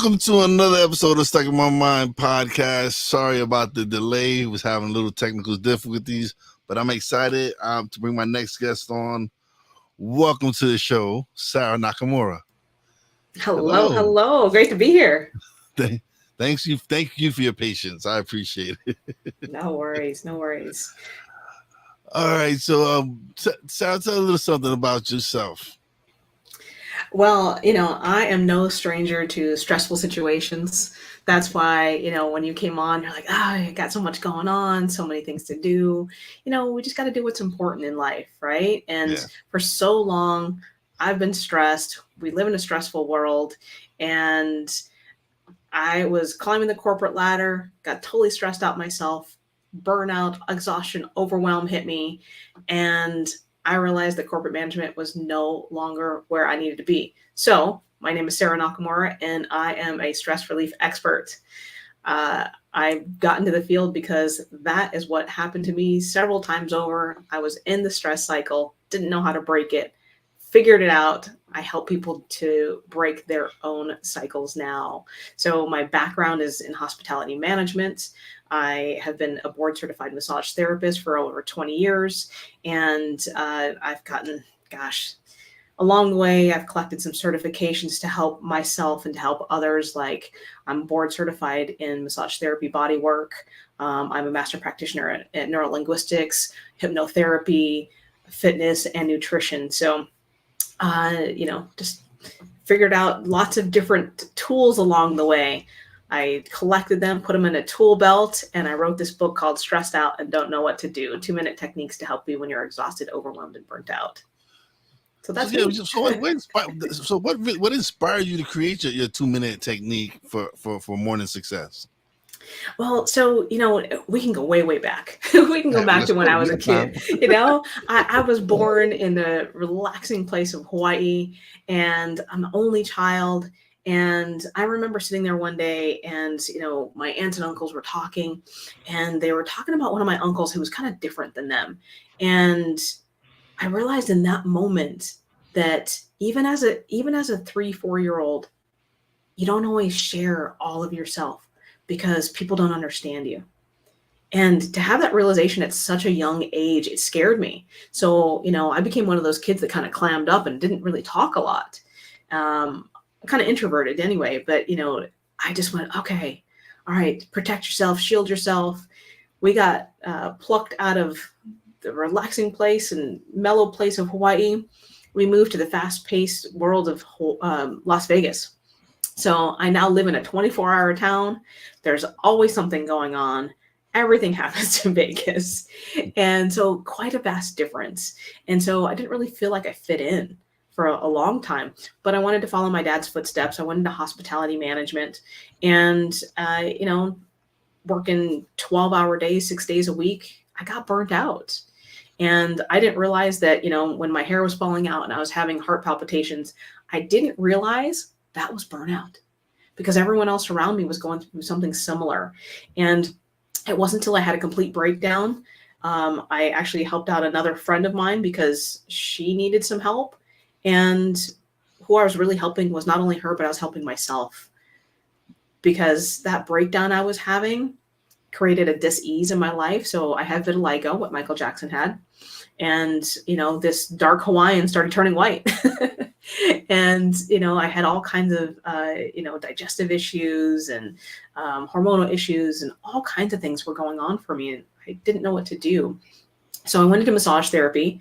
Welcome to another episode of Stuck in My Mind podcast. Sorry about the delay. Was having a little technical difficulties, but I'm excited to bring my next guest on. Welcome to the show, Sara Nakamura. Hello. Great to be here. Thank you for your patience. I appreciate it. No worries. All right, so Sara, tell a little something about yourself. Well, I am no stranger to stressful situations. That's why, when you came on, you're like, I got so much going on, so many things to do. We just got to do what's important in life, right? And for so long, I've been stressed. We live in a stressful world. And I was climbing the corporate ladder, got totally stressed out myself, burnout, exhaustion, overwhelm hit me. And I realized that corporate management was no longer where I needed to be. So my name is Sara Nakamura, and I am a stress relief expert. I got into the field because that is what happened to me several times over. I was in the stress cycle, didn't know how to break it, figured it out. I help people to break their own cycles now. So my background is in hospitality management. I have been a board certified massage therapist for over 20 years. And I've gotten, along the way, I've collected some certifications to help myself and to help others. Like I'm board certified in massage therapy, body work. I'm a master practitioner at neurolinguistics, hypnotherapy, fitness, and nutrition. So just figured out lots of different tools along the way. I collected them, put them in a tool belt, and I wrote this book called Stressed Out and Don't Know What to Do, 2-minute techniques to help you when you're exhausted, overwhelmed, and burnt out. So that's what inspired you to create your 2-minute technique for morning success? Well, so, we can go way back. We can go back to when I was a kid. I was born in the relaxing place of Hawaii, and I'm the only child. And I remember sitting there one day and, my aunts and uncles were talking, and they were talking about one of my uncles who was kind of different than them. And I realized in that moment that even as a 3-4-year-old, you don't always share all of yourself because people don't understand you. And to have that realization at such a young age, it scared me. So, I became one of those kids that kind of clammed up and didn't really talk a lot. Kind of introverted anyway, but, I just went, okay, all right, protect yourself, shield yourself. We got plucked out of the relaxing place and mellow place of Hawaii. We moved to the fast-paced world of Las Vegas. So I now live in a 24-hour town. There's always something going on. Everything happens in Vegas. And so quite a vast difference. And so I didn't really feel like I fit in for a long time, but I wanted to follow my dad's footsteps. I went into hospitality management and, working 12-hour days, 6 days a week, I got burnt out. And I didn't realize that, when my hair was falling out and I was having heart palpitations, I didn't realize that was burnout because everyone else around me was going through something similar. And it wasn't until I had a complete breakdown. I actually helped out another friend of mine because she needed some help. And who I was really helping was not only her, but I was helping myself because that breakdown I was having created a dis-ease in my life. So I had vitiligo, what Michael Jackson had. And, this dark Hawaiian started turning white. And, I had all kinds of, digestive issues and hormonal issues and all kinds of things were going on for me. And I didn't know what to do. So I went into massage therapy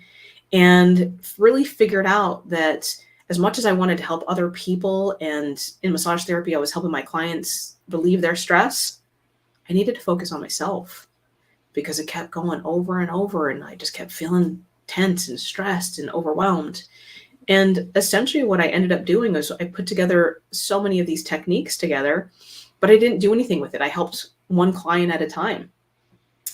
and really figured out that as much as I wanted to help other people, and in massage therapy, I was helping my clients relieve their stress, I needed to focus on myself because it kept going over and over. And I just kept feeling tense and stressed and overwhelmed. And essentially what I ended up doing was I put together so many of these techniques together, but I didn't do anything with it. I helped one client at a time.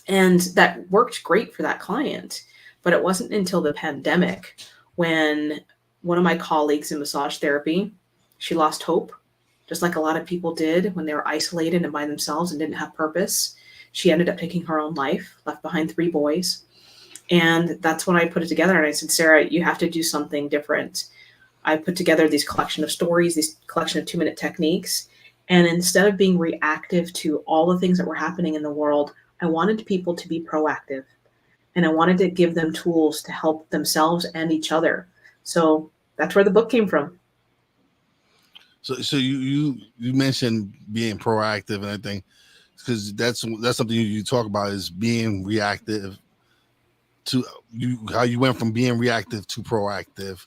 And that worked great for that client. But it wasn't until the pandemic when one of my colleagues in massage therapy, she lost hope, just like a lot of people did when they were isolated and by themselves and didn't have purpose. She ended up taking her own life, left behind 3 boys. And that's when I put it together. And I said, Sara, you have to do something different. I put together these collection of stories, this collection of 2-minute techniques. And instead of being reactive to all the things that were happening in the world, I wanted people to be proactive, and I wanted to give them tools to help themselves and each other. So that's where the book came from. So you mentioned being proactive and everything, because that's something you talk about, is being reactive to you, how you went from being reactive to proactive.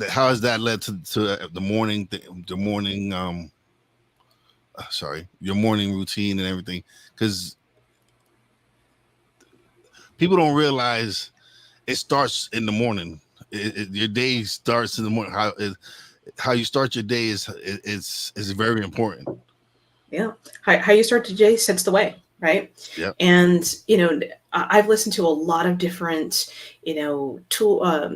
How has that led to the morning sorry, your morning routine and everything? Because people don't realize it starts in the morning. Your day starts in the morning. How you start your day is very important. Yeah. How you start your day sets the way, right? Yep. And, I've listened to a lot of different,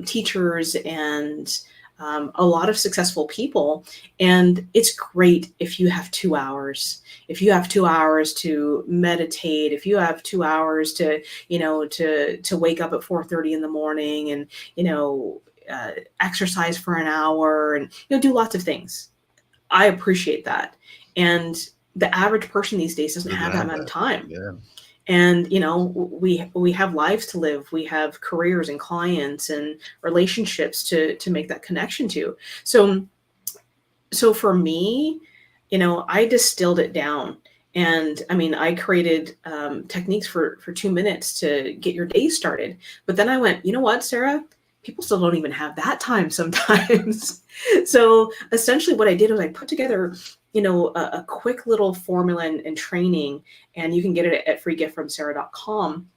teachers and a lot of successful people. And it's great if you have 2 hours. If you have 2 hours to meditate, if you have 2 hours to wake up at 4:30 in the morning and, exercise for an hour and, do lots of things. I appreciate that. And the average person these days doesn't Doesn't have that have amount of that. time. Yeah. And we have lives to live, we have careers and clients and relationships to make that connection to. So for me, I distilled it down. And I mean, I created techniques for 2 minutes to get your day started. But then I went, you know what, Sarah? People still don't even have that time sometimes. So essentially, what I did was I put together, a quick little formula and training, and you can get it at freegiftfromsara.com,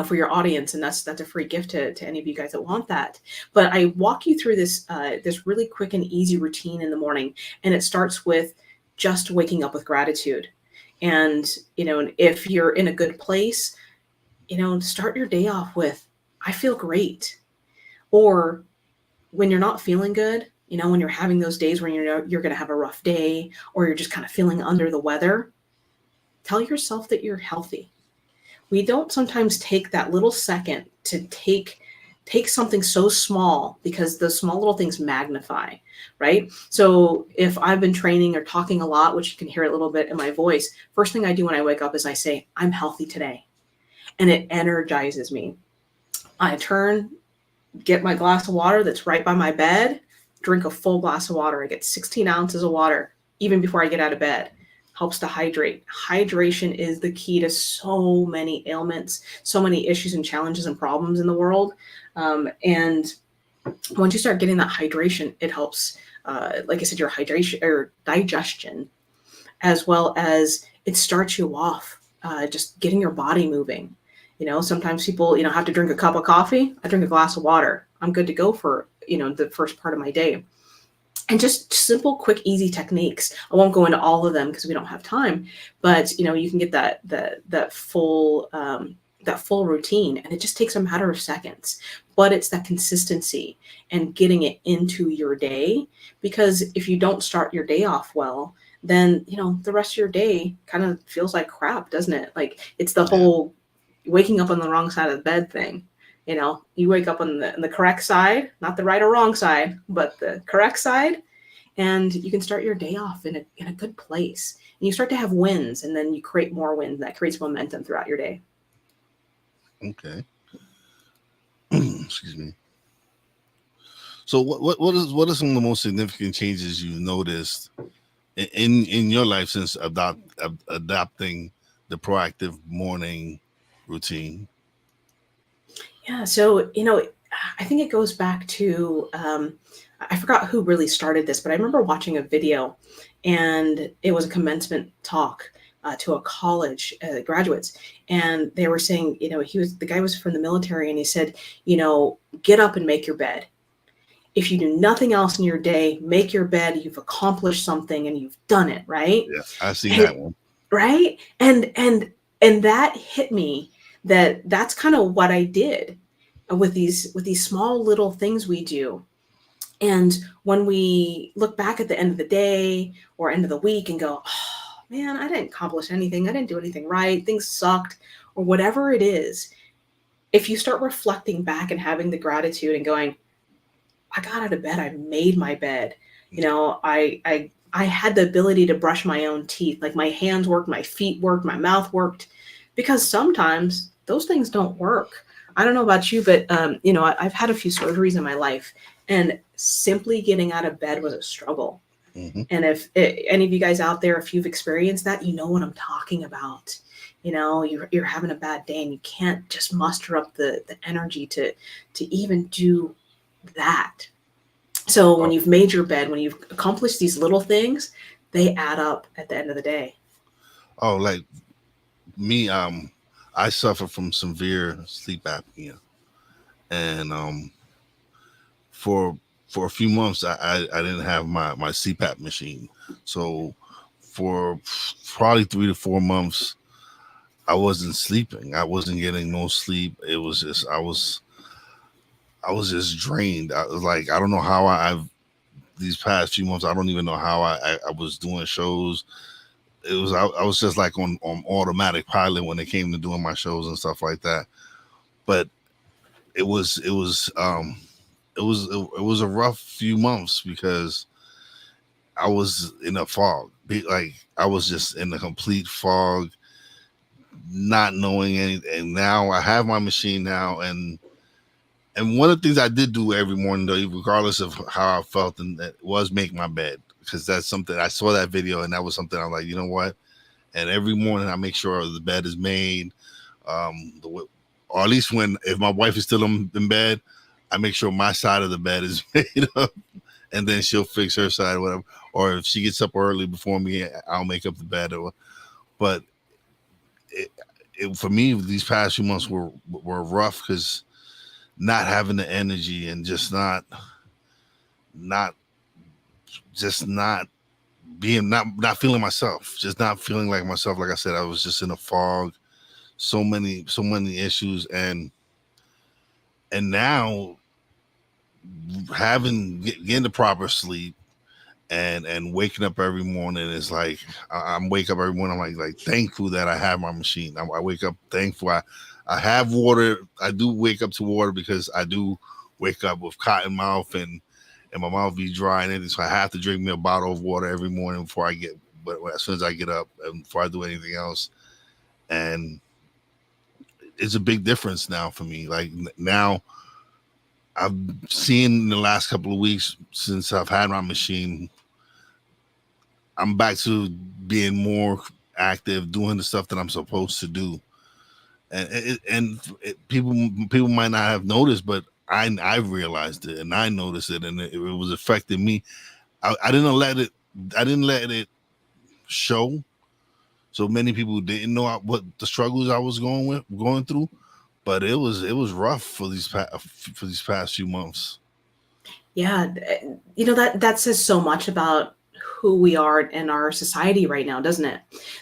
for your audience, and that's a free gift to any of you guys that want that. But I walk you through this really quick and easy routine in the morning, and it starts with just waking up with gratitude. And if you're in a good place, start your day off with, I feel great. Or when you're not feeling good, when you're having those days when you're going to have a rough day, or you're just kind of feeling under the weather, tell yourself that you're healthy. We don't sometimes take that little second to take something so small, because the small little things magnify, right? So if I've been training or talking a lot, which you can hear a little bit in my voice, first thing I do when I wake up is I say, I'm healthy today. And it energizes me. I turn, get my glass of water that's right by my bed, drink a full glass of water. I get 16 ounces of water even before I get out of bed. Helps to hydrate. Hydration is the key to so many ailments, so many issues and challenges and problems in the world. And once you start getting that hydration, it helps, like I said, your hydration or digestion, as well as it starts you off, just getting your body moving. Sometimes people, have to drink a cup of coffee. I drink a glass of water. I'm good to go for, the first part of my day. And just simple, quick, easy techniques. I won't go into all of them because we don't have time, but you can get that full routine, and it just takes a matter of seconds. But it's that consistency and getting it into your day, because if you don't start your day off well, then the rest of your day kind of feels like crap, doesn't it? Like, it's the whole waking up on the wrong side of the bed thing. You wake up on the correct side, not the right or wrong side, but the correct side, and you can start your day off in a good place. And you start to have wins, and then you create more wins. That creates momentum throughout your day. Okay. Excuse me. So what are some of the most significant changes you've noticed in your life since adopting the proactive morning routine? Yeah, so I think it goes back to I forgot who really started this, but I remember watching a video, and it was a commencement talk to a college graduates, and they were saying, the guy was from the military, and he said, get up and make your bed. If you do nothing else in your day, make your bed. You've accomplished something, and you've done it, right? Yeah, I've seen And that one. right, and that hit me, that's kind of what I did with these small little things we do. And when we look back at the end of the day or end of the week and go, oh man, I didn't accomplish anything, I didn't do anything right, things sucked, or whatever it is, if you start reflecting back and having the gratitude and going, I got out of bed, I made my bed, You know, I had the ability to brush my own teeth. Like my hands worked, my feet worked, my mouth worked, because sometimes those things don't work. I don't know about you, but you know, I've had a few surgeries in my life, and simply getting out of bed was a struggle. Hmm. And if any of you guys out there, if you've experienced that, you know what I'm talking about. You know, you're having a bad day and you can't just muster up the energy to even do that. So when Oh, you've made your bed, when you've accomplished these little things, they add up at the end of the day. oh, like me, I suffer from severe sleep apnea, and for for a few months, I didn't have my CPAP machine, so for probably 3 to 4 months, I wasn't sleeping. I wasn't getting no sleep. It was just I was just drained. I was like, I don't know how I've these past few months. I don't even know how I was doing shows. It was I was just like on automatic pilot when it came to doing my shows and stuff like that. But it was it was it was a rough few months because I was in a fog. Like I was just in a complete fog, not knowing anything. And now I have my machine now, and one of the things I did do every morning, though, regardless of how I felt, and that was make my bed, because that's something I saw that video, and that was something I was like, you know what? And every morning I make sure the bed is made, or at least when if my wife is still in bed, I make sure my side of the bed is made up, and then she'll fix her side, or whatever. Or if she gets up early before me, I'll make up the bed. But it, for me, these past few months were rough because not having the energy and not just not being not feeling myself, just not feeling like myself. Like I said, I was just in a fog. So many issues, and now getting the proper sleep and waking up every morning is like I'm wake up every morning. I'm like thankful that I have my machine. I wake up thankful. I have water. I do wake up to water because I do wake up with cotton mouth and my mouth be dry and everything. So I have to drink me a bottle of water every morning before I get. But as soon as I get up and before I do anything else, and it's a big difference now for me. Like now I've seen in the last couple of weeks since I've had my machine, I'm back to being more active, doing the stuff that I'm supposed to do. People might not have noticed, but I realized it and I noticed it, and it was affecting me. I didn't let it. I didn't let it show. So many people didn't know what the struggles I was going through, but it was rough for these past few months. Yeah, you know, that says so much about who we are in our society right now, doesn't it?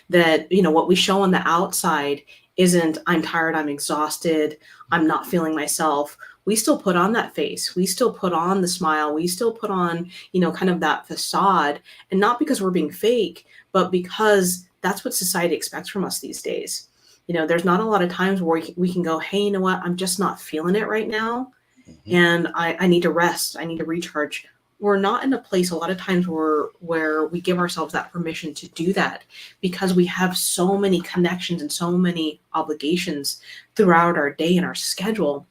That, you know, what we show on the outside isn't I'm tired, I'm exhausted, I'm not feeling myself. We still put on that face. We still put on the smile. We still put on, you know, kind of that facade, and not because we're being fake, but because that's what society expects from us these days. You know, there's not a lot of times where we can go, hey, you know what? I'm just not feeling it right now, Hmm. and I need to rest. I need to recharge. We're not in a place a lot of times where we give ourselves that permission to do that, because we have so many connections and so many obligations throughout our day and our schedule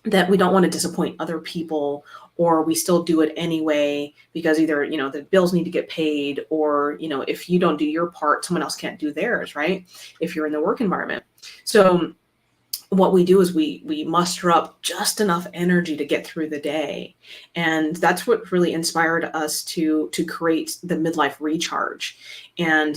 that we don't want to disappoint other people, or we still do it anyway because either, you know, the bills need to get paid, or, you know, if you don't do your part, someone else can't do theirs, right? If you're in the work environment. So what we do is we muster up just enough energy to get through the day, and that's what really inspired us to create the midlife recharge. And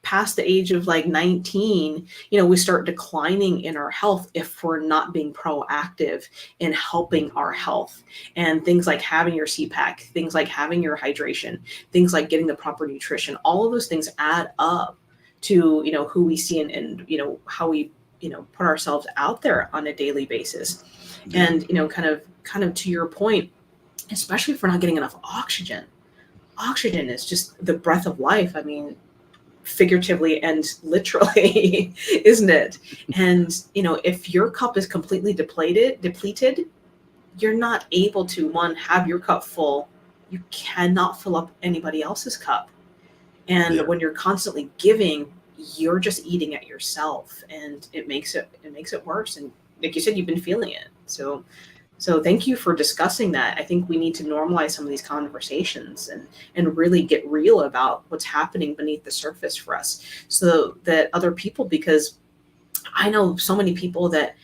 past the age of like 19, you know, we start declining in our health if we're not being proactive in helping our health. And things like having your CPAC, things like having your hydration, things like getting the proper nutrition, all of those things add up to, you know, who we see, and you know, how we, you know, put ourselves out there on a daily basis. Yeah. And, you know, kind of to your point, especially if we're not getting enough oxygen. Oxygen is just the breath of life. I mean, figuratively and literally, isn't it? And, you know, if your cup is completely depleted, you're not able to, one, have your cup full, you cannot fill up anybody else's cup. And Yeah. when you're constantly giving, you're just eating at yourself, and it makes it worse. And like you said, you've been feeling it. So thank you for discussing that. I think we need to normalize some of these conversations and really get real about what's happening beneath the surface for us, so that other people, because I know so many people that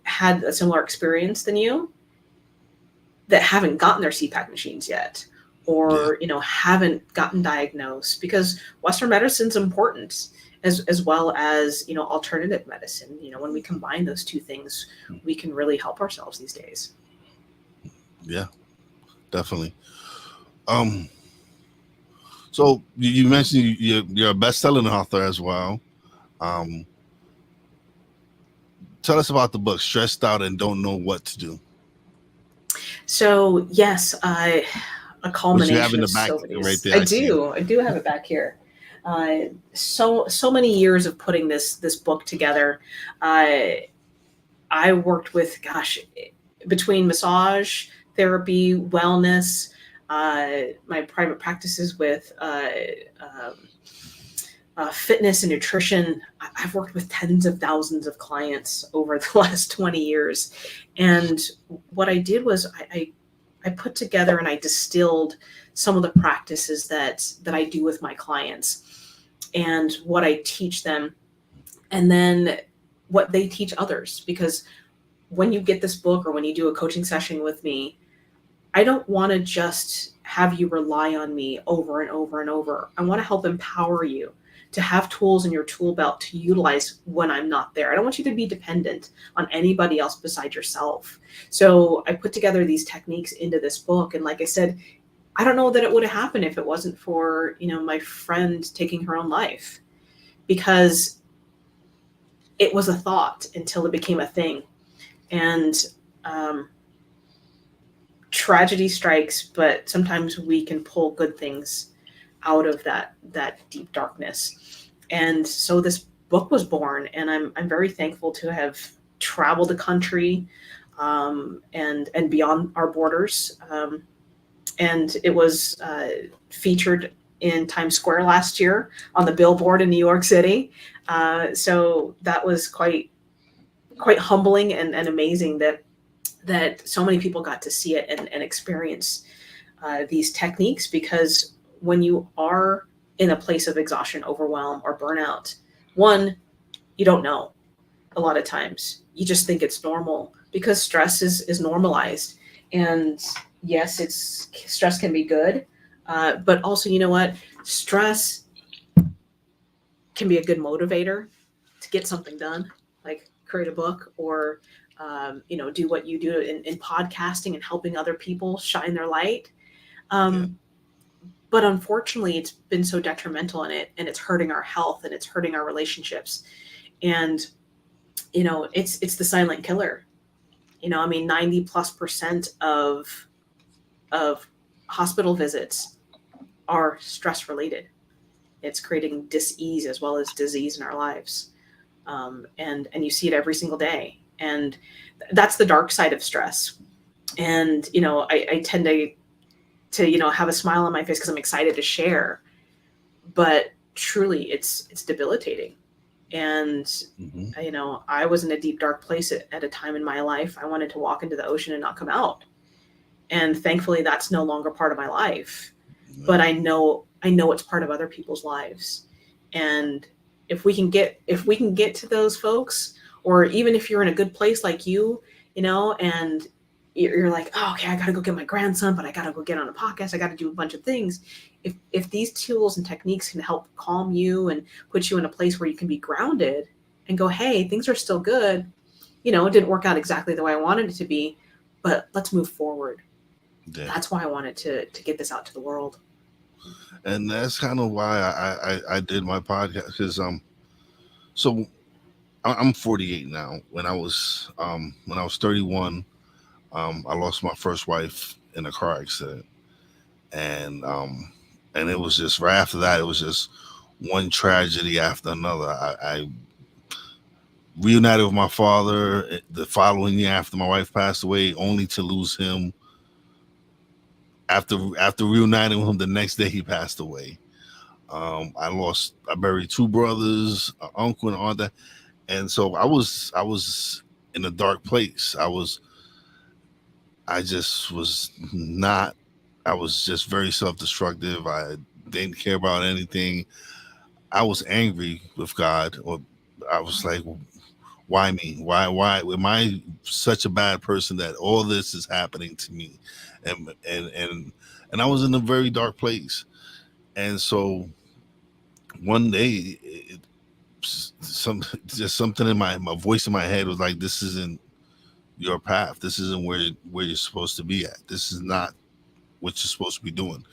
had a similar experience than you, that haven't gotten their CPAC machines yet, Yeah. or haven't gotten diagnosed, because Western medicine's important, as well as alternative medicine. When we combine those two things, we can really help ourselves these days. Yeah. Definitely. Um. So you mentioned you're a best-selling author as well. Um. Tell us about the book, Stressed Out and Don't Know What to Do, So yes, a which you have culmination in of the back so many. right there. I I see it. do. I do have it back here. So many years of putting this book together. I worked with, gosh, between massage therapy, wellness, my private practices with um, fitness and nutrition. I've worked with tens of thousands of clients over the last 20 years. And what I did was I put together and I distilled some of the practices that I do with my clients, and what I teach them, and then what they teach others. Because when you get this book, or when you do a coaching session with me, I don't want to just have you rely on me over and over and over. I want to help empower you to have tools in your tool belt to utilize when I'm not there. I don't want you to be dependent on anybody else besides yourself. So I put together these techniques into this book. And like I said, I don't know that it would have happened if it wasn't for, my friend taking her own life, because it was a thought until it became a thing. And um, tragedy strikes, but sometimes we can pull good things out of that deep darkness. And so this book was born, and I'm very thankful to have traveled the country, and beyond our borders. And it was featured in Times Square last year on the billboard in New York City. So that was quite humbling and amazing that so many people got to see it and experience these techniques. Because when you are in a place of exhaustion, overwhelm, or burnout, one, you don't know. A lot of times you just think it's normal, because stress is normalized. And yes, it's stress can be good, but also, you know what, stress can be a good motivator to get something done, like create a book, or do what you do in podcasting and helping other people shine their light. Yeah. um, but unfortunately, it's been so detrimental in it, and it's hurting our health, and it's hurting our relationships. And it's the silent killer. I mean, 90+% of hospital visits are stress related. It's creating dis-ease as well as disease in our lives. And you see it every single day. And that's the dark side of stress. And I tend to have a smile on my face because I'm excited to share. But truly, it's debilitating. And Hmm. I was in a deep dark place at a time in my life. I wanted to walk into the ocean and not come out. And thankfully, that's no longer part of my life. But Yeah. I know it's part of other people's lives. And if we can get to those folks, or even if you're in a good place like and you're like, oh, okay, I gotta go get my grandson, but I gotta go get on a podcast, I gotta do a bunch of things. If these tools and techniques can help calm you and put you in a place where you can be grounded and go, hey, things are still good. It didn't work out exactly the way I wanted it to be, but let's move forward. Yeah. That's why I wanted to get this out to the world. And that's kind of why I did my podcast, because so I'm 48 now. When I was 31, I lost my first wife in a car accident, and it was just right after that. It was just one tragedy after another. I reunited with my father the following year after my wife passed away, only to lose him after reuniting with him the next day, he passed away. I buried two brothers, an uncle and all that, and so I was in a dark place. I just was not. I was just very self destructive. I didn't care about anything. I was angry with God, or I was like, why me? Why am I such a bad person that all this is happening to me? And and and and I was in a very dark place. And so one day, some just something in my voice in my head was like, this isn't your path. This isn't where you're supposed to be at. This is not what you're supposed to be doing.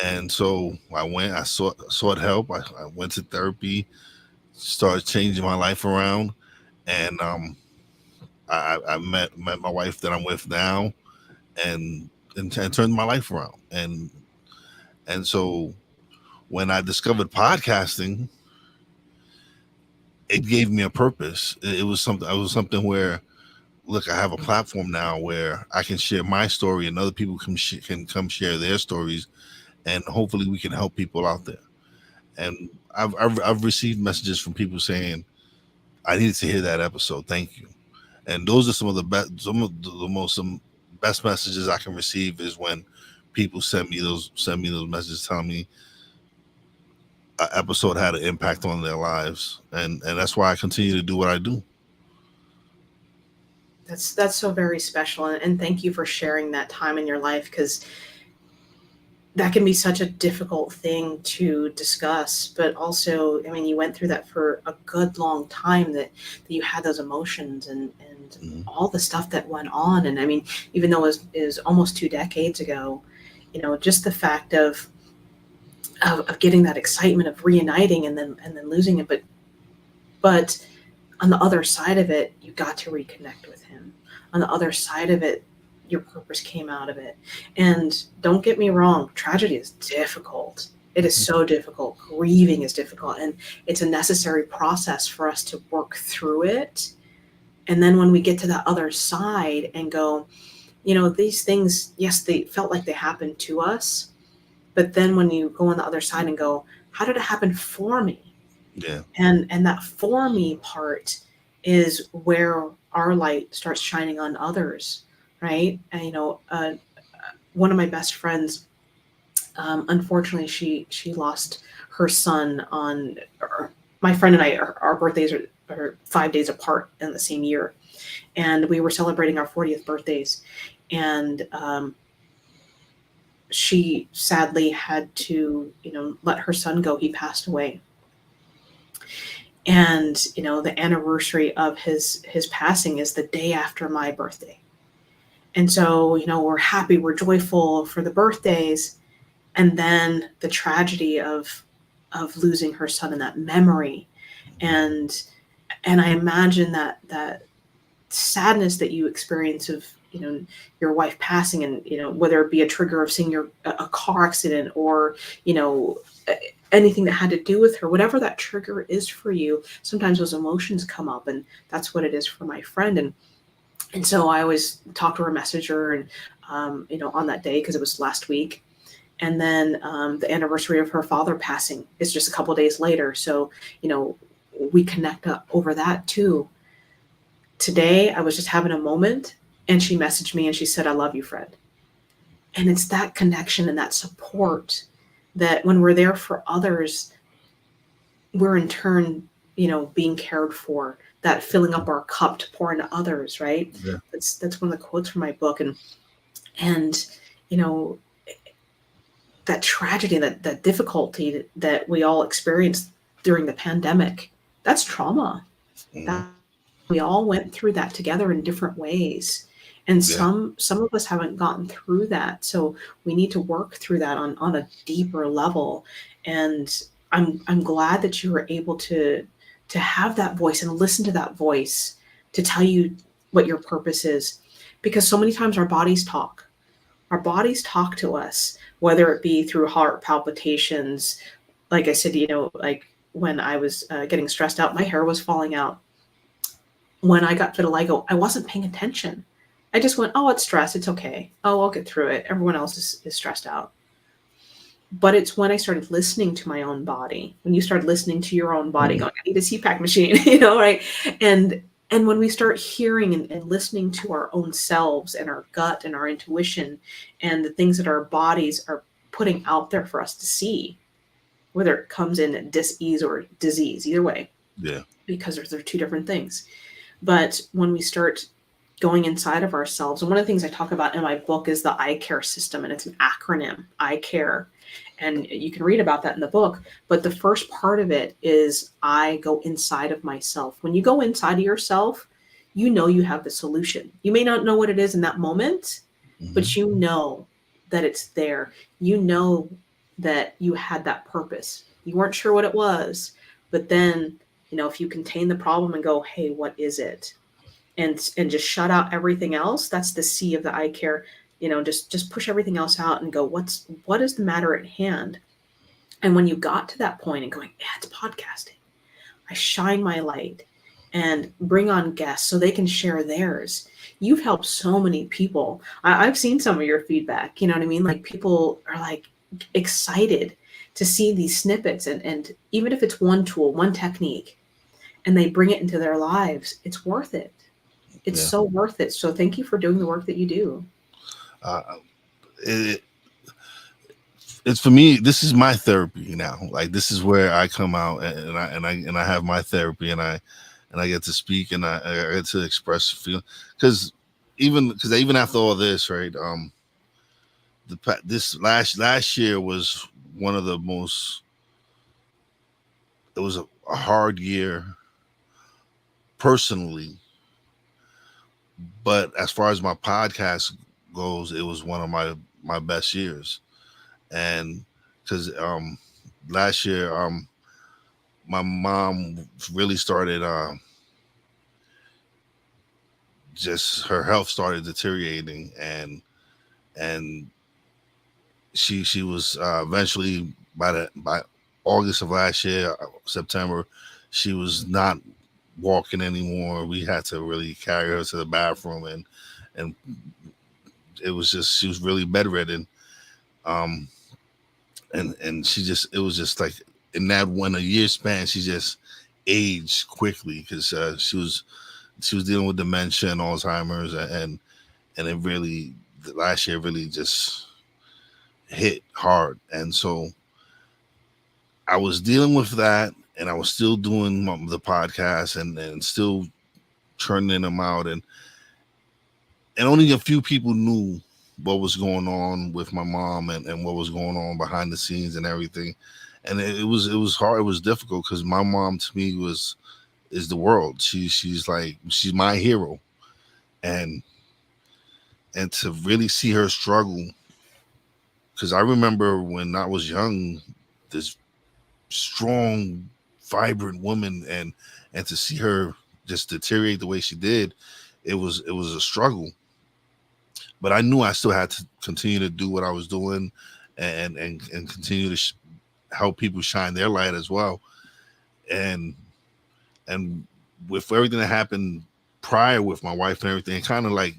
And so I sought help. I went to therapy, started changing my life around, and I met my wife that I'm with now, and and turned my life around. And so when I discovered podcasting, it gave me a purpose. It was something. It was something where, look, I have a platform now where I can share my story, and other people can come share their stories, and hopefully we can help people out there. And I've received messages from people saying, I needed to hear that episode. Thank you. And those are some of the most best messages I can receive is when people send me those messages telling me an episode had an impact on their lives, and that's why I continue to do what I do. That's so very special, and thank you for sharing that time in your life, because that can be such a difficult thing to discuss. But also, I mean, you went through that for a good long time, that you had those emotions and Mhm. all the stuff that went on. And I mean, even though is almost 2 decades ago, just the fact of getting that excitement of reuniting and then losing it. But on the other side of it, you got to reconnect with him. On the other side of it, your purpose came out of it. And don't get me wrong, tragedy is difficult. It is so difficult. Grieving is difficult. And it's a necessary process for us to work through it. And then when we get to that other side and go, these things, yes, they felt like they happened to us. But then when you go on the other side and go, how did it happen for me? Yeah, And that for me part is where our light starts shining on others, right? And one of my best friends, unfortunately, she lost her son on. My friend and I, our birthdays are 5 days apart in the same year, and we were celebrating our 40th birthdays, and she sadly had to let her son go. He passed away, and the anniversary of his passing is the day after my birthday. And so we're happy, we're joyful for the birthdays, and then the tragedy of losing her son and that memory. And and I imagine that sadness that you experience of your wife passing, and whether it be a trigger of seeing a car accident, or you know anything that had to do with her, whatever that trigger is for you, sometimes those emotions come up, and that's what it is for my friend. And so I always talk to her, message her, and on that day, because it was last week. And then the anniversary of her father passing is just a couple of days later, so we connect up over that too. Today I was just having a moment, and she messaged me and she said, "I love you, Fred." And it's that connection and that support, that when we're there for others, we're in turn, being cared for, that filling up our cup to pour into others, right? yeah, That's one of the quotes from my book. And you know, that tragedy, that difficulty that we all experienced during the pandemic, that's trauma. mhm, That we all went through that together in different ways. And yeah, some of us haven't gotten through that. So we need to work through that on a deeper level. And I'm glad that you were able to have that voice and listen to that voice to tell you what your purpose is. Because so many times our bodies talk. Our bodies talk to us, whether it be through heart palpitations. Like I said, like when I was getting stressed out, my hair was falling out. When I got vitiligo, I wasn't paying attention. I just went, oh, it's stress. It's okay. Oh, I'll get through it. Everyone else is stressed out. But it's when I started listening to my own body, when you start listening to your own body going, I need a CPAC machine, right? And and when we start hearing and listening to our own selves and our gut and our intuition and the things that our bodies are putting out there for us to see, whether it comes in dis-ease or disease, either way, Yeah. because they're two different things. But when we start going inside of ourselves, and one of the things I talk about in my book is the I care system, and it's an acronym, I care. And you can read about that in the book. But the first part of it is I go inside of myself. When you go inside of yourself, you know you have the solution. You may not know what it is in that moment, Mm-hmm. but you know that it's there. You know that you had that purpose. You weren't sure what it was, but then, if you contain the problem and go, hey, what is it? And just shut out everything else, that's the C of the I care. Just push everything else out and go, what is the matter at hand? And when you got to that point and going, yeah, it's podcasting, I shine my light and bring on guests so they can share theirs. You've helped so many people. I've seen some of your feedback. You know what I mean? Like, people are like excited to see these snippets, and even if it's one tool, one technique, and they bring it into their lives, it's worth it. It's Yeah. so worth it. So thank you for doing the work that you do. Uh, it, it's for me. This is my therapy now. Like, this is where I come out, and I have my therapy, and I get to speak, and I get to express feel, because even after all this, right? This last year was one of the most. It was a hard year personally, but as far as my podcast goes, it was one of my best years. And because last year my mom really started just her health started deteriorating, and she was eventually by August of last year, September, she was not walking anymore. We had to really carry her to the bathroom, and it was just she was really bedridden. Um, and she just it was just like in that one a year span, she just aged quickly because she was dealing with dementia and Alzheimer's, and it really last year really just hit hard. And so I was dealing with that, and I was still doing the podcast, and still churning them out, and only a few people knew what was going on with my mom, and what was going on behind the scenes and everything. And it was hard. It was difficult because my mom to me is the world. She's my hero, and to really see her struggle, because I remember when I was young, this strong, vibrant woman, and to see her just deteriorate the way she did, it was a struggle. But I knew I still had to continue to do what I was doing, and continue to help people shine their light as well. And and with everything that happened prior with my wife and everything, kind of like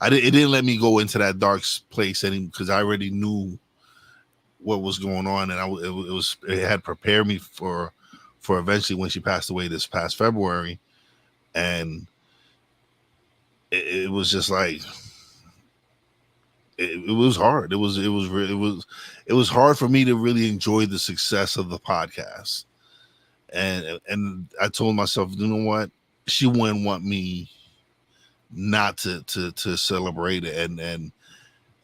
it didn't let me go into that dark place anymore, because I already knew what was going on, and it had prepared me for eventually when she passed away this past February. And it was just like it was hard. It was hard for me to really enjoy the success of the podcast. And I told myself, you know what, she wouldn't want me not to celebrate it,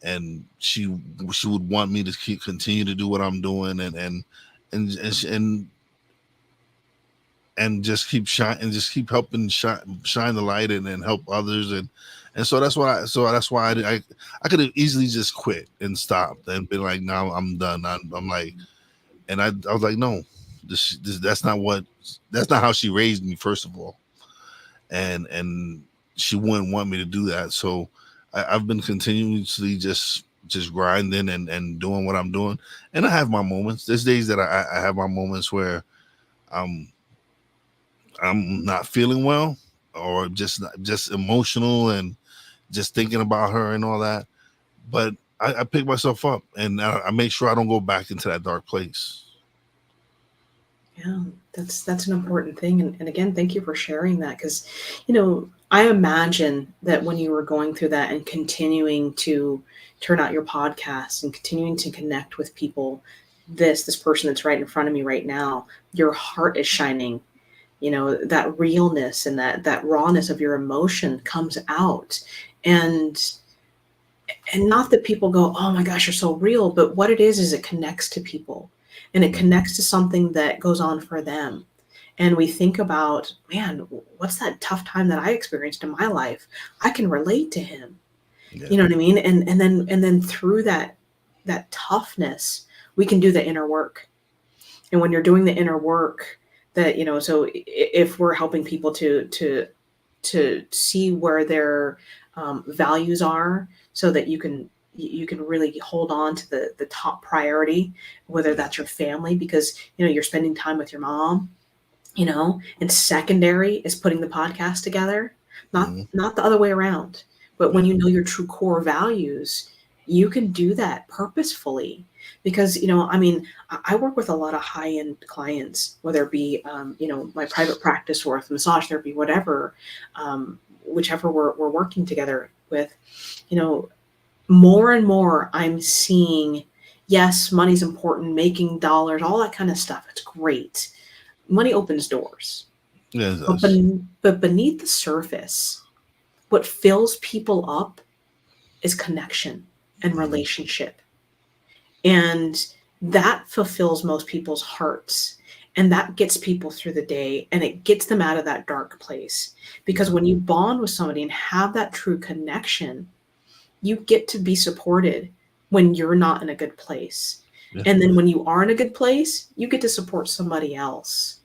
and she would want me to continue to do what I'm doing, and and and just keep shine and just keep helping shine the light, and help others. And so that's why I could have easily just quit and stopped and been like, no, I'm done. I'm like, and I was like, no, this that's not how she raised me, first of all. And she wouldn't want me to do that. So I've been continuously just grinding, and doing what I'm doing. And I have my moments. There's days that I have my moments where I'm I'm not feeling well, or just emotional and just thinking about her and all that. But I pick myself up and I make sure I don't go back into that dark place. Yeah, that's an important thing. And again, thank you for sharing that because, I imagine that when you were going through that and continuing to turn out your podcast and continuing to connect with people, this person that's right in front of me right now, your heart is shining. That realness and that rawness of your emotion comes out. And and not that people go, oh my gosh, you're so real, but what it is it connects to people, and it Mhm. connects to something that goes on for them. And we think about, man, what's that tough time that I experienced in my life? I can relate to him. Yeah. You know what I mean? And then through that toughness, we can do the inner work. And when you're doing the inner work, that so if we're helping people to see where their values are, so that you can really hold on to the top priority, whether Yeah. that's your family, because you're spending time with your mom, and secondary is putting the podcast together, not Hmm. not the other way around. But when Yeah. your true core values, you can do that purposefully. Because I mean, I work with a lot of high end clients, whether it be my private practice or massage therapy, whatever, whichever we're working together with. You know, More and more, I'm seeing, yes, money's important, making dollars, all that kind of stuff. It's great. Money opens doors. Yeah. It But, does. but beneath the surface, what fills people up is connection and Hmm. relationship. And that fulfills most people's hearts. And that gets people through the day, and it gets them out of that dark place. Because Yeah. when you bond with somebody and have that true connection, you get to be supported when you're not in a good place. Yeah. And then when you are in a good place, you get to support somebody else.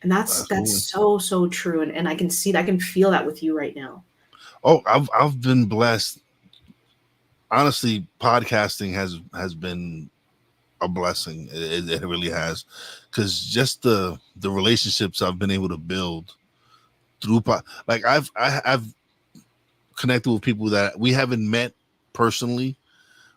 And that's Absolutely. so, so true. And I can see that, I can feel that with you right now. Oh, I've been blessed. Honestly, podcasting has been a blessing. It really has, because just the relationships I've been able to build through like I've connected with people that we haven't met personally.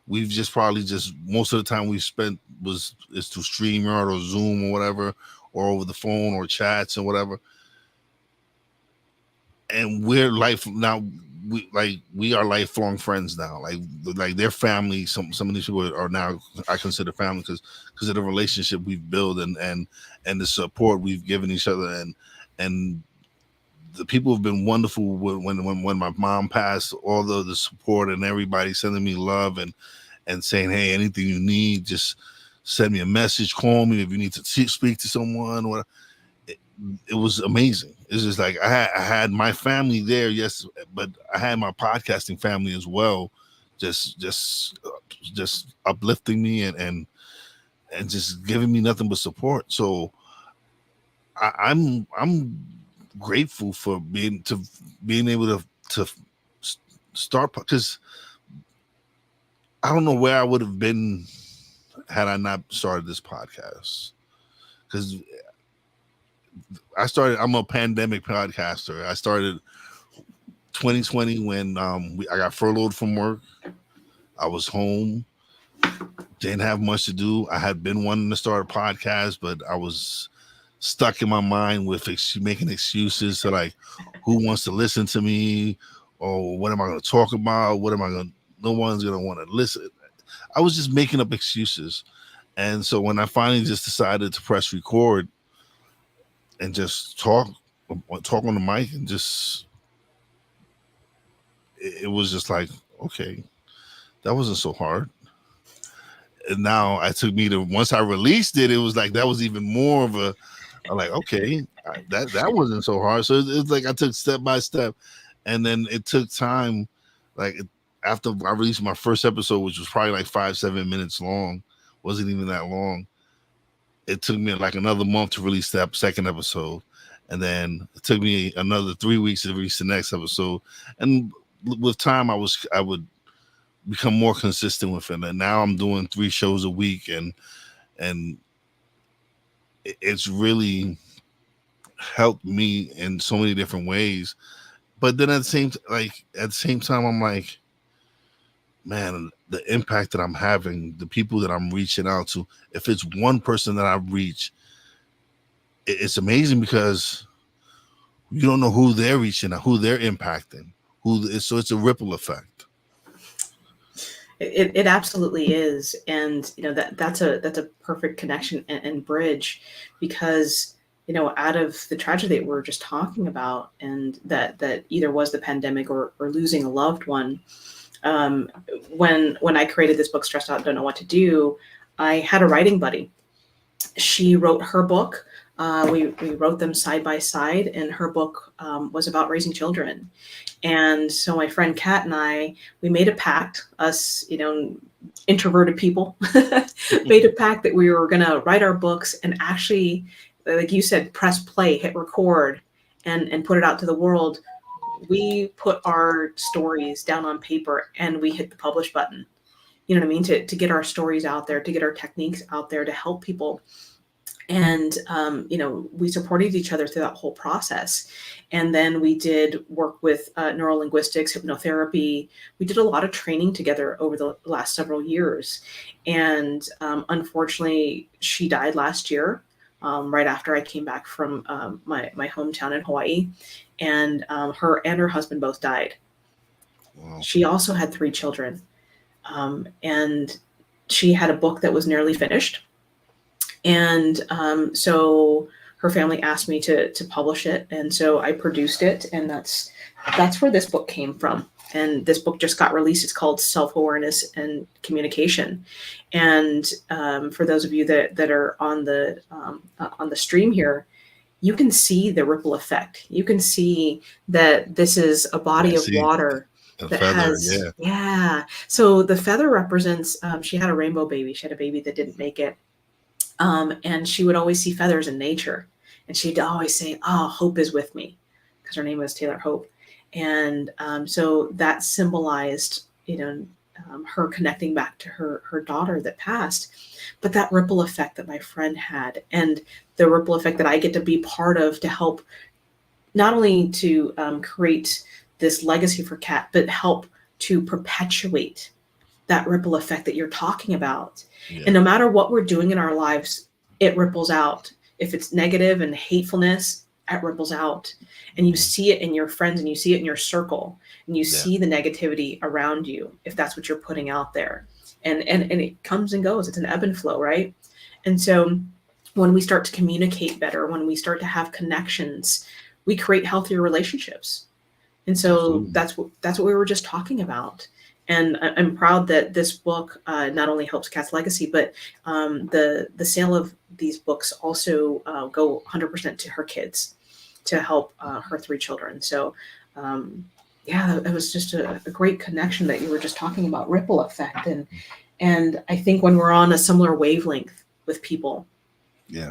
We've just probably just most of the time we've spent was is through StreamYard or Zoom or whatever, or over the phone or chats and whatever. And we're life now. We are lifelong friends now. Like their family. Some of these people are now I consider family because of the relationship we've built and the support we've given each other and the people have been wonderful when my mom passed. All the support and everybody sending me love and saying, hey, anything you need, just send me a message, call me if you need to speak to someone. Or it was amazing. It's just like I had my family there, yes, but I had my podcasting family as well, just uplifting me and just giving me nothing but support. So I'm grateful for being able to start because I don't know where I would have been had I not started this podcast. Because I'm a pandemic podcaster. I started 2020 when I got furloughed from work. I was home, didn't have much to do. I had been wanting to start a podcast, but I was stuck in my mind with making excuses to like, who wants to listen to me, or what am I going to talk about? What am I going? No one's going to want to listen. I was just making up excuses, and so when I finally just decided to press record and just talk on the mic and just it was just like, okay, that wasn't so hard. And now I took me to once I released it, it was like that was even more of a I'm like, okay, that wasn't so hard. So it's like I took step by step, and then it took time. Like after I released my first episode, which was probably like 5-7 minutes long, wasn't even that long. It took me like another month to release that second episode, and then it took me another 3 weeks to release the next episode. And with time, I would become more consistent with it. And now I'm doing 3 shows a week, and it's really helped me in so many different ways. but then at the same time, I'm like, man, the impact that I'm having, the people that I'm reaching out to, if it's one person that I reach, it's amazing because you don't know who they're reaching out, who they're impacting, so it's a ripple effect. It absolutely is, and that's a perfect connection and bridge, because out of the tragedy that we're just talking about, and that either was the pandemic or losing a loved one. Um, when I created this book, Stressed Out, Don't Know What to Do, I had a writing buddy. She wrote her book. We wrote them side by side, and her book was about raising children. And so my friend Kat and I, we made a pact, us, introverted people, made a pact that we were going to write our books and actually, like you said, press play, hit record, and put it out to the world. We put our stories down on paper and we hit the publish button. You know what I mean? To get our stories out there, to get our techniques out there, to help people. And we supported each other through that whole process. And then we did work with neurolinguistics, hypnotherapy. We did a lot of training together over the last several years. And unfortunately, she died last year, right after I came back from my hometown in Hawaii. And her and her husband both died. Wow. She also had 3 children. And she had a book that was nearly finished. And so her family asked me to publish it, and so I produced it, and that's where this book came from. And this book just got released. It's called Self-Awareness and Communication. And for those of you that are on the stream here, you can see the ripple effect. You can see that this is a body of water a that feather, has, yeah. yeah. So the feather represents, she had a rainbow baby. She had a baby that didn't make it. And she would always see feathers in nature. And she'd always say, "Oh, hope is with me," because her name was Taylor Hope. And so that symbolized, her connecting back to her daughter that passed. But that ripple effect that my friend had, and the ripple effect that I get to be part of, to help not only to create this legacy for Kat, but help to perpetuate that ripple effect that you're talking about. Yeah. And no matter what we're doing in our lives, it ripples out. If it's negative and hatefulness, it ripples out. And you see it in your friends, and you see it in your circle, and you see the negativity around you, if that's what you're putting out there. And it comes and goes. It's an ebb and flow, right? And so when we start to communicate better, when we start to have connections, we create healthier relationships. And so that's what we were just talking about. And I'm proud that this book not only helps Kat's legacy, but the sale of these books also go 100% to her kids, to help her 3 children. So it was just a great connection that you were just talking about, ripple effect. And I think when we're on a similar wavelength with people,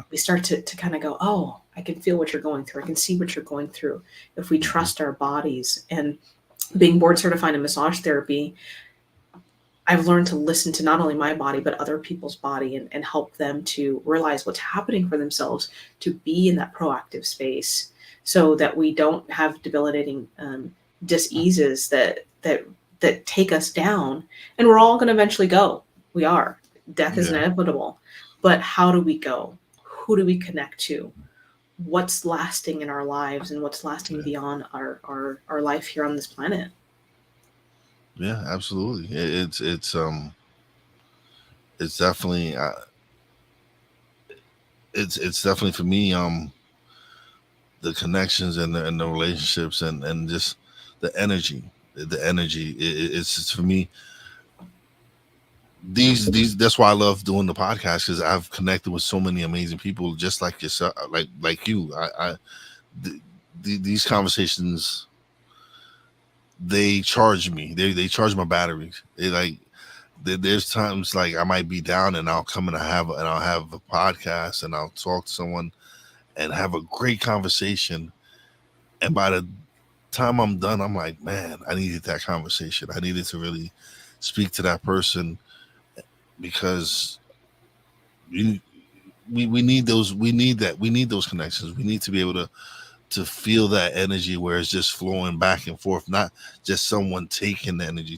we start to kind of go, oh, I can feel what you're going through. I can see what you're going through. If we trust our bodies. And being board certified in massage therapy, I've learned to listen to not only my body, but other people's body, and help them to realize what's happening for themselves, to be in that proactive space, so that we don't have debilitating diseases that take us down. And we're all going to eventually go. We are. Death is inevitable. But how do we go? Who do we connect to? What's lasting in our lives, and what's lasting beyond our life here on this planet? Yeah, absolutely. It's definitely it's definitely for me, the connections and the relationships, and just the energy. It's just, for me, these that's why I love doing the podcast, because I've connected with so many amazing people just like yourself, like you. These conversations, they charge me. They charge my batteries. There's times like I might be down, and I'll come and I'll have a podcast, and I'll talk to someone and have a great conversation. And by the time I'm done, I'm like, man, I needed that conversation. I needed to really speak to that person, because you, we need those connections. We need to be able to to feel that energy where it's just flowing back and forth, not just someone taking energy.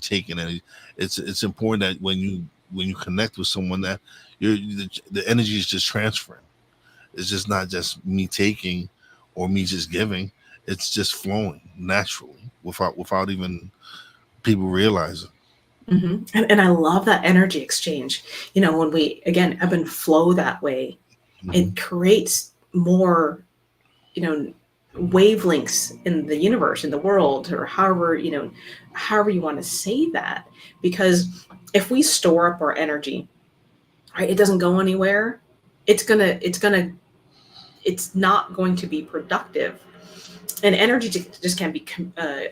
It's important that when you connect with someone, that the energy is just transferring. It's just not just me taking or me just giving. It's just flowing naturally without even people realizing. And I love that energy exchange. When we again ebb and flow that way, Hmm. it creates more, you know, wavelengths in the universe, in the world, or however you want to say that. Because if we store up our energy, right, it doesn't go anywhere. It's not going to be productive, and energy just can't be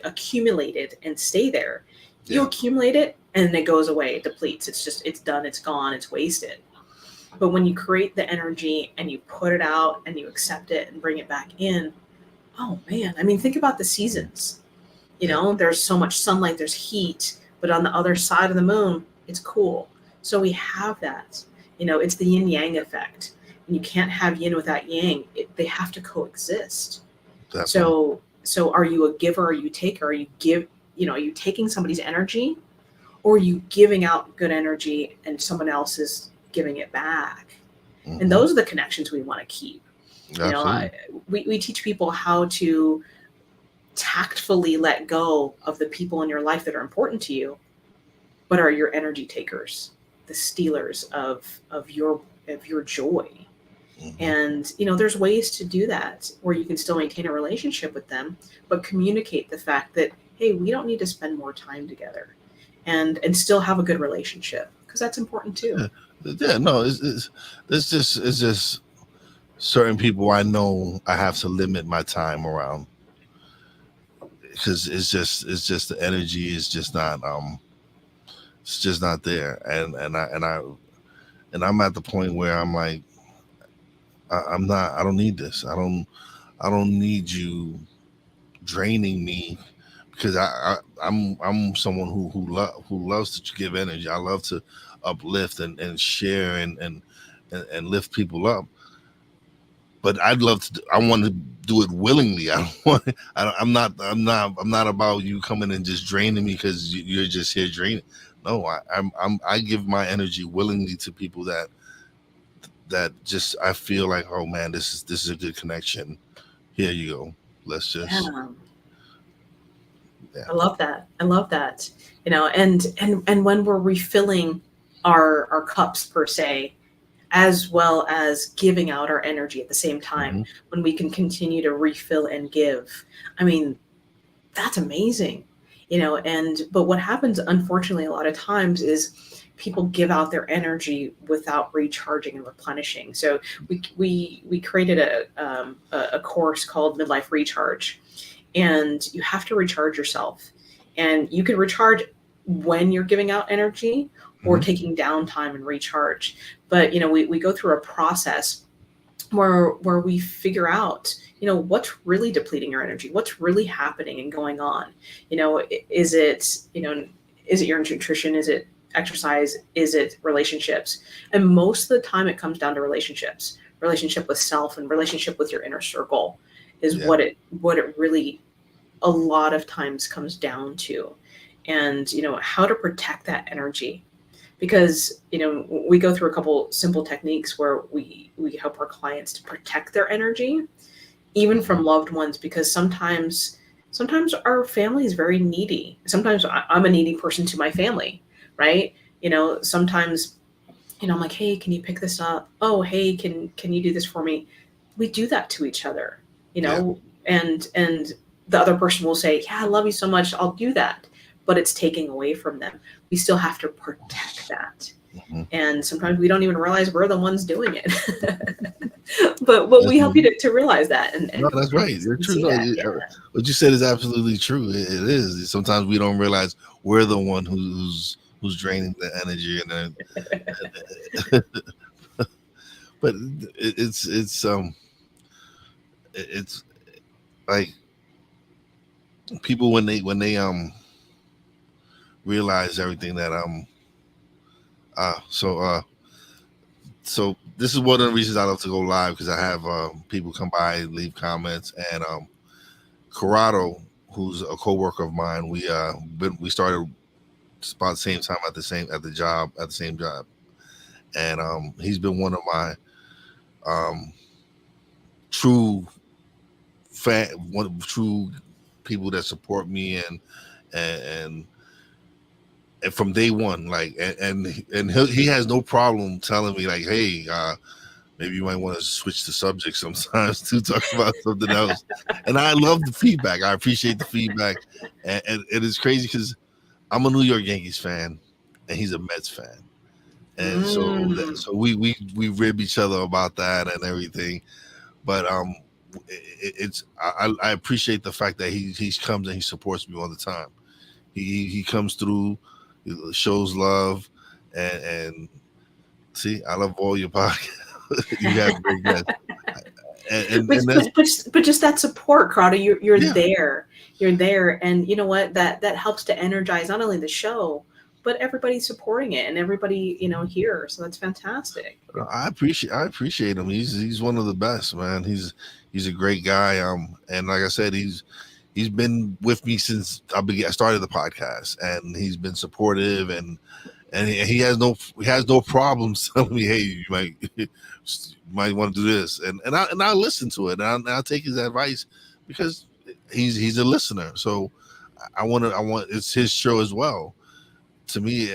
accumulated and stay there. You Yeah, accumulate it and it goes away, it depletes, it's done, it's gone, it's wasted. But when you create the energy and you put it out and you accept it and bring it back in, oh man, I mean, think about the seasons. yeah, There's so much sunlight, there's heat, but on the other side of the moon, it's cool. So we have that. It's the yin yang effect. And you can't have yin without yang. They have to coexist. definitely. So are you a giver? Are you a taker? Are you taking somebody's energy, or are you giving out good energy and someone else is giving it back? And Hmm. those are the connections we want to keep. You know, Absolutely. I, we teach people how to tactfully let go of the people in your life that are important to you, but are your energy takers, the stealers of your joy. Hmm. And there's ways to do that where you can still maintain a relationship with them, but communicate the fact that, hey, we don't need to spend more time together, and still have a good relationship, because that's important too. Yeah, yeah. No, it's just certain people I know I have to limit my time around because it's just the energy is just not it's just not there, and I'm at the point where I'm like I'm not, I don't need this. I don't need you draining me because I'm someone who loves to give energy. I love to uplift and share and lift people up. But I'd love to. I want to do it willingly. I don't want. I'm not about you coming and just draining me because you're just here draining. No, I give my energy willingly to people that just I feel like, oh man, this is a good connection. Here you go. Let's just, Yeah, yeah. I love that. I love that. And when we're refilling our cups per se, as well as giving out our energy at the same time, Hmm. when we can continue to refill and give, I mean, that's amazing. And but what happens, unfortunately, a lot of times is people give out their energy without recharging and replenishing. So we created a course called Midlife Recharge, and you have to recharge yourself. And you can recharge when you're giving out energy or Hmm. taking downtime and recharge. But we go through a process where we figure out what's really depleting your energy, what's really happening and going on. Is it your nutrition, is it exercise, is it relationships? And most of the time it comes down to relationships, relationship with self and relationship with your inner circle is Yeah. what it really a lot of times comes down to. And how to protect that energy, because we go through a couple simple techniques where we help our clients to protect their energy, even Hmm. from loved ones, because sometimes our family is very needy. Sometimes I'm a needy person to my family, right? Sometimes I'm like, hey, can you pick this up? Oh, hey, can you do this for me? We do that to each other, Yeah. and the other person will say, yeah, I love you so much, I'll do that, but it's taking away from them. We still have to protect that, Hmm. and sometimes we don't even realize we're the ones doing it. but we help you Mhm. to realize that, and, No, and that's right. You're and true. see No, that. Yeah. what you said is absolutely true. It is. Sometimes we don't realize we're the one who's draining the energy, and then, but it's like people when they realize everything that uh so uh so this is one of the reasons I love to go live, because I have people come by, leave comments, and Corrado, who's a coworker of mine, we started about the same time at the same job, and he's been one of my um, true one of true people that support me, and and from day one, like, and he has no problem telling me, like, hey, maybe you might want to switch the subject sometimes to talk about something else. And I love the feedback. I appreciate the feedback, and it is crazy because I'm a New York Yankees fan, and he's a Mets fan, and Mm. so we rib each other about that and everything. But it's I appreciate the fact that he comes and he supports me all the time. He comes through, he shows love, and see, I love all your podcasts. You have great guests, but, and but, that's but, but just that support, Crowder, you're yeah. there. You're there. And you know what? That helps to energize not only the show, but everybody supporting it and everybody, here. So that's fantastic. I appreciate him. He's one of the best, man. He's a great guy. And like I said, he's been with me since I started the podcast, and he's been supportive, and he has no problems telling me, hey, you might want to do this, and I listen to it, and I'll take his advice, because he's a listener. So I want it's his show as well. To me,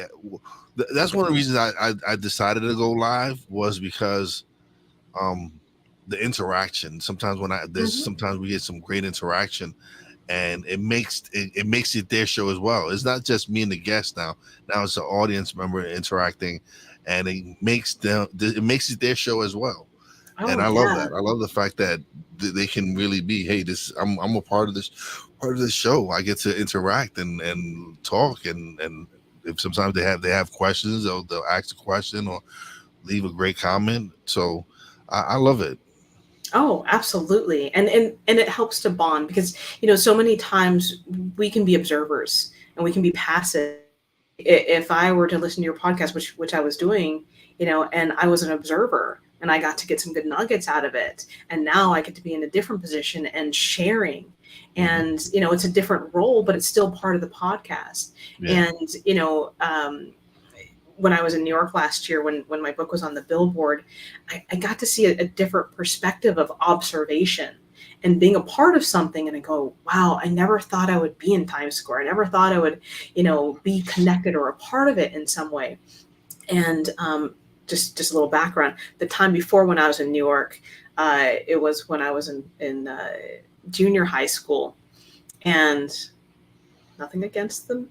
that's one of the reasons I decided to go live, was because um the interaction. Hmm. Sometimes we get some great interaction, and it makes it their show as well. It's not just me and the guest now. Now it's an audience member interacting, and it makes it their show as well. Oh, And I love yeah. that. I love the fact that they can really be, hey, this I'm a part of this show. I get to interact and talk, and if sometimes they have questions, they'll ask a question or leave a great comment. So I love it. Oh, absolutely. And it helps to bond because, so many times we can be observers and we can be passive. If I were to listen to your podcast, which I was doing, and I was an observer and I got to get some good nuggets out of it. And now I get to be in a different position and sharing. Hmm. And, it's a different role, but it's still part of the podcast. Yeah. And, when I was in New York last year, when my book was on the billboard, I got to see a different perspective of observation and being a part of something. And I go, wow, I never thought I would be in Times Square. I never thought I would, be connected or a part of it in some way. And just a little background. The time before when I was in New York, it was when I was in junior high school, and nothing against the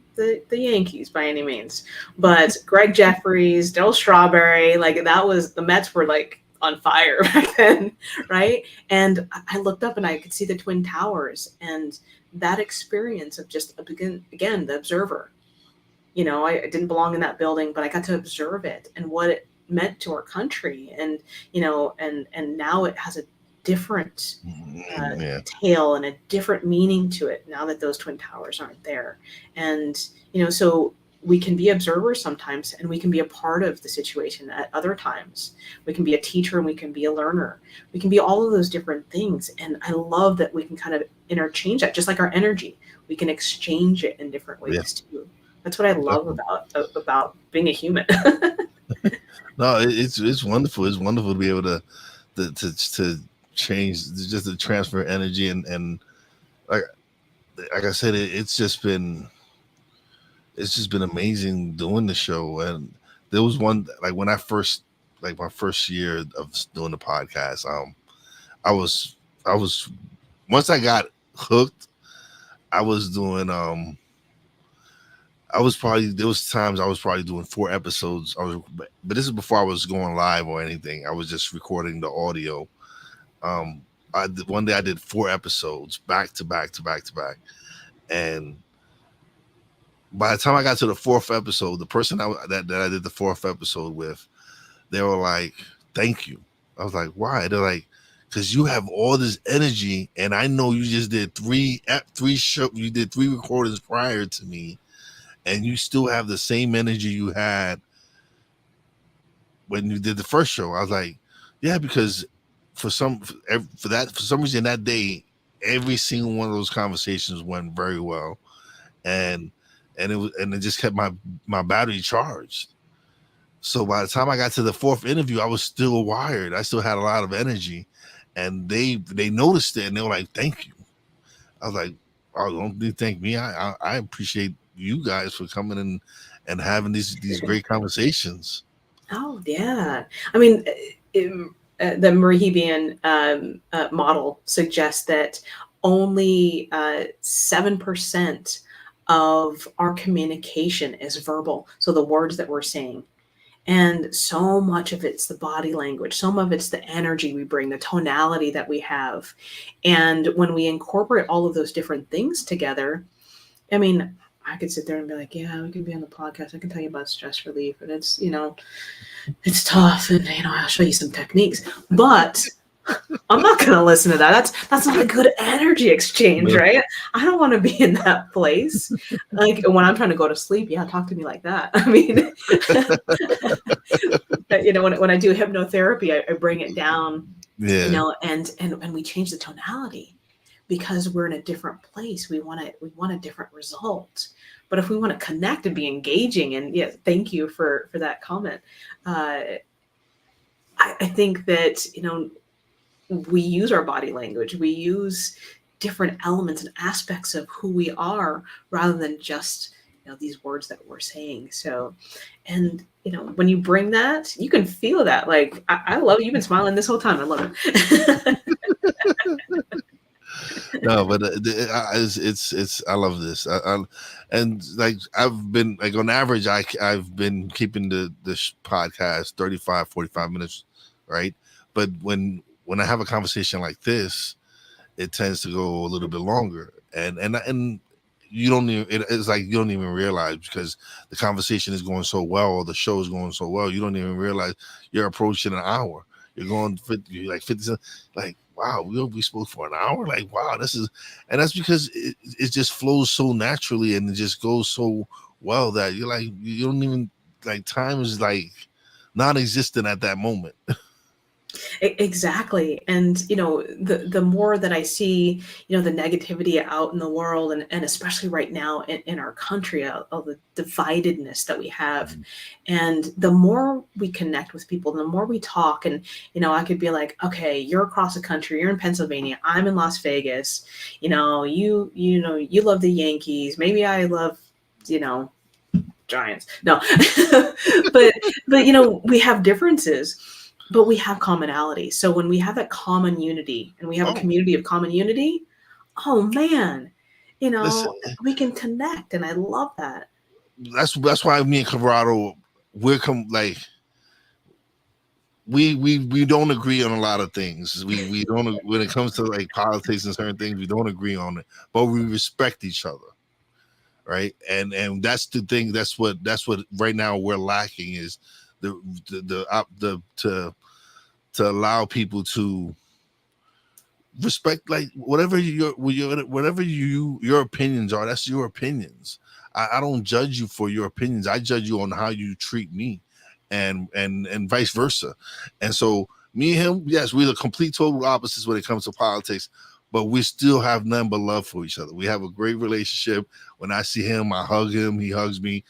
Yankees by any means, but Greg Jeffries, Dell Strawberry, like that was the Mets were like on fire back then, right? And I looked up and I could see the Twin Towers, and that experience of just again the observer. I didn't belong in that building, but I got to observe it and what it meant to our country, and and now it has a different uh, Yeah. tale and a different meaning to it now that those twin towers aren't there. And so we can be observers sometimes, and we can be a part of the situation at other times. We can be a teacher and we can be a learner. We can be all of those different things, and I love that we can kind of interchange that, just like our energy. We can exchange it in different Yeah. ways too. That's what I love Definitely. about being a human. No, it's wonderful. It's wonderful to be able to change, just to transfer energy, and like like I said, it's just been amazing doing the show. And there was one, like, when I first, like, my first year of doing the podcast, I was I was once I got hooked, I was doing I was probably there was times I was probably doing 4 episodes. But this is before I was going live or anything. I was just recording the audio. Um, one day I did 4 episodes back to back to back to back, and by the time I got to the fourth episode, the person that I did the fourth episode with, they were like, "Thank you." I was like, "Why?" They're like, "Because you have all this energy, and I know you just did you did 3 recordings prior to me, and you still have the same energy you had when you did the first show." I was like, Yeah, because for some reason that day, every single one of those conversations went very well, and it just kept my battery charged. So by the time I got to the fourth interview, I was still wired. I still had a lot of energy, and they noticed it and they were like, "Thank you." I was like, "Oh, don't you thank me. I appreciate you guys for coming in and having these great conversations." Oh yeah, I mean, the Merihibian model suggests that only 7% of our communication is verbal. So the words that we're saying. And so much of it's the body language, some of it's the energy we bring, the tonality that we have. And when we incorporate all of those different things together, I mean, I could sit there and be like, yeah, we can be on the podcast. I can tell you about stress relief, and it's, it's tough, and I'll show you some techniques. But I'm not gonna listen to that. That's not a good energy exchange, No. right? I don't want to be in that place. Like when I'm trying to go to sleep, yeah, talk to me like that. I mean, when I do hypnotherapy, I bring it down, Yeah. and we change the tonality because we're in a different place. We want a different result. But if we want to connect and be engaging, and yeah, thank you for that comment. I think that we use our body language. We use different elements and aspects of who we are rather than just these words that we're saying. So, and when you bring that, you can feel that. Like I love it. You've been smiling this whole time. I love it. No, but it's I love this. And like I've been like on average, I've been keeping the podcast 35-45 minutes, right? But when I have a conversation like this, it tends to go a little bit longer, and you don't even it's like you don't even realize because the conversation is going so well or the show is going so well, you don't even realize you're approaching an hour. You're going 50, like 50, like wow, we spoke for an hour. Like wow, this is, and that's because it just flows so naturally and it just goes so well that you're like you don't even like time is like non-existent at that moment. Exactly. And the more that I see the negativity out in the world, and especially right now in our country, all the dividedness that we have, and the more we connect with people, the more we talk, and I could be like, okay, you're across the country, you're in Pennsylvania, I'm in Las Vegas, you love the Yankees, maybe I love Giants, no. but we have differences, but we have commonality. So when we have that common unity and we have a Oh, community of common unity, oh man, listen, we can connect, and I love that. that's why me and Corrado we're like we don't agree on a lot of things. We don't when it comes to like politics and certain things we don't agree on it, but we respect each other, right? And that's the thing. That's what right now we're lacking is the to allow people to respect like whatever your opinions are. That's your opinions. I don't judge you for your opinions. I judge you on how you treat me, and vice versa. And so me and him, yes, we're the complete total opposites when it comes to politics, but we still have nothing but love for each other. We have a great relationship. When I see him, I hug him. He hugs me.